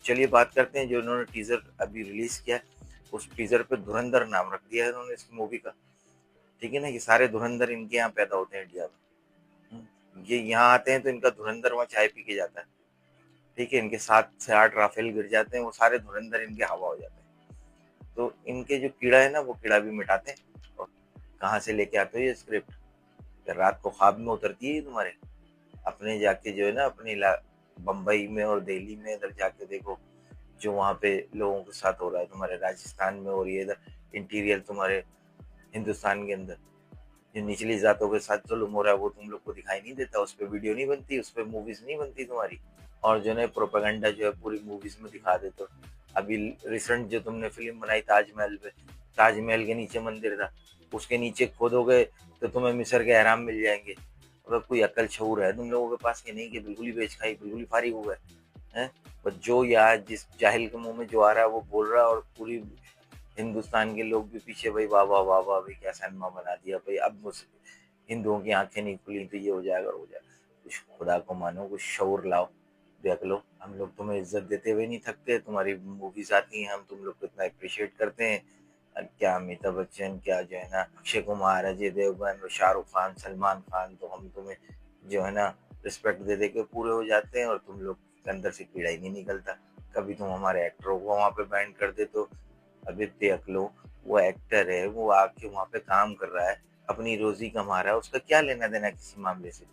चलिए बात करते हैं जो उन्होंने टीजर अभी रिलीज किया है, उस टीजर पे धुरंधर नाम रख दिया है उन्होंने इस मूवी का। ठीक है ना, ये सारे धुरंधर इनके यहाँ पैदा होते हैं इंडिया में। ये यहाँ आते हैं तो इनका धुरंधर वहाँ चाय पी के जाता है। ठीक है, इनके 7 से 8 राफेल गिर जाते हैं, वो सारे धुरंधर इनके हवा हो जाते हैं। तो इनके जो कीड़ा है ना, वो कीड़ा भी मिटाते हैं। और कहाँ से लेके आते हो ये स्क्रिप्ट? रात को ख्वाब में उतरती है तुम्हारे? अपने जाके जो है ना, अपने बम्बई में और दिल्ली में इधर जाके देखो जो वहाँ पे लोगों के साथ हो रहा है, तुम्हारे राजस्थान में, और ये इधर इंटीरियर तुम्हारे हिंदुस्तान के अंदर जो निचली जातों के साथ जुल्म हो रहा है, वो तुम लोग को दिखाई नहीं देता। उस पर वीडियो नहीं बनती, उस पर मूवीज नहीं बनती तुम्हारी। और जो है प्रोपेगेंडा जो है पूरी मूवीज में दिखा देते हो। अभी रिसेंट जो तुमने फिल्म बनाई ताजमहल पे, ताजमहल के नीचे मंदिर था, उसके नीचे खोदोगे तो तुम्हें मिस्र के एहराम मिल जाएंगे। अगर कोई अकल शऊर है तुम लोगों के पास कि नहीं, कि बिल्कुल ही बेच खाई, बिल्कुल ही फारिग हो गए हैं? पर जो यार जिस जाहिल के मुंह में जो आ रहा है वो बोल रहा है, और पूरी हिंदुस्तान के लोग भी पीछे, भाई वाह वाह वाह वाह, भाई क्या सिनेमा बना दिया भाई, अब हिंदुओं की आंखें नहीं खुली तो ये हो जाएगा, हो जाएगा। कुछ खुदा को मानो, कुछ शौर लाओ, देख लो। हम लोग तुम्हें इज्जत देते हुए नहीं थकते, तुम्हारी मूवीज आती हैं, हम तुम लोग को इतना अप्रिशिएट करते हैं। क्या अमिताभ बच्चन, क्या जो है ना अक्षय कुमार, अजय देवगन, शाहरुख खान, सलमान खान, तो हम तुम्हें जो है ना रिस्पेक्ट दे दे के पूरे हो जाते हैं, और तुम लोग के अंदर से कीड़ा ही नहीं निकलता। कभी तुम हमारे एक्टरों को वहाँ पे बैंड कर देते हो। अभी देख लो, वो एक्टर है, वो आके वहाँ पे काम कर रहा है, अपनी रोजी कमा रहा है, उसका क्या लेना देना किसी मामले से?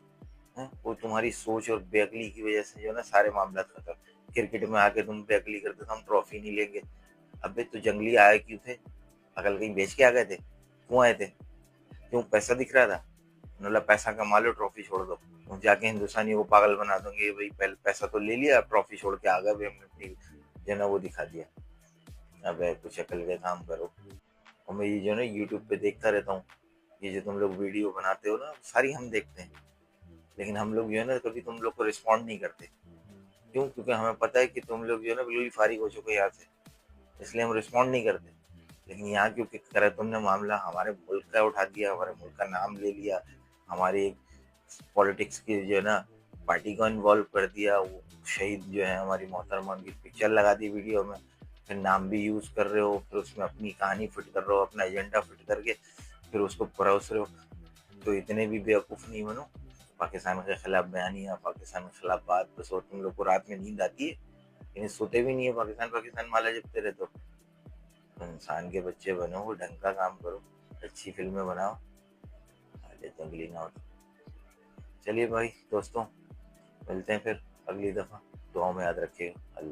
है वो तुम्हारी सोच और बेअकली की वजह से जो है ना सारे मामला खत्म। क्रिकेट में आके तुम बेअकली करते तो हम ट्रॉफी नहीं लेंगे। अबे तो जंगली आए क्यों थे? अकल कहीं बेच के आ गए थे? क्यों आए थे? क्यों? पैसा दिख रहा था? मतलब पैसा कमा लो, ट्रॉफी छोड़ दो। तुम जाके हिंदुस्तानियों को पागल बना दोगे, भाई पहले पैसा तो ले लिया, ट्रॉफी छोड़ के आ गए, भाई हमने अपनी जो है ना वो दिखा दिया। अब कुछ अकल के काम करो। और मैं ये जो है ना यूट्यूब पे देखता रहता हूँ, ये जो तुम लोग वीडियो बनाते हो ना सारी हम देखते हैं, लेकिन हम लोग जो है ना कभी तुम लोग को रिस्पॉन्ड नहीं करते। क्यों? क्योंकि हमें पता है कि तुम लोग जो है ना बिल्कुल फारिग हो चुके हैं यहाँ से, इसलिए हम रिस्पॉन्ड नहीं करते। लेकिन यहाँ क्योंकि करा तुमने मामला हमारे मुल्क का उठा दिया, हमारे मुल्क का नाम ले लिया, हमारी पॉलिटिक्स की जो है ना पार्टी को इन्वॉल्व कर दिया, वो शहीद जो है हमारी मोहतरमा, उनकी पिक्चर लगा दी वीडियो में, फिर नाम भी यूज कर रहे हो, फिर उसमें अपनी कहानी फिट कर रहे हो, अपना एजेंडा फिट करके फिर उसको परोस रहे हो। तो इतने भी बेवकूफ़ नहीं बनो। पाकिस्तान के खिलाफ बयानिया, पाकिस्तान के खिलाफ बात, बस। और तुम लोग को रात में नींद आती है, लेकिन सोते भी नहीं है, पाकिस्तान पाकिस्तान माला जपते रहते हो। तो इंसान के बच्चे बनो, वो ढंग का काम करो, अच्छी फिल्में बनाओ, अरे जंगली ना हो। चलिए भाई दोस्तों, मिलते हैं फिर अगली दफ़ा। दुआओं में याद रखिएगा। अल्लाह।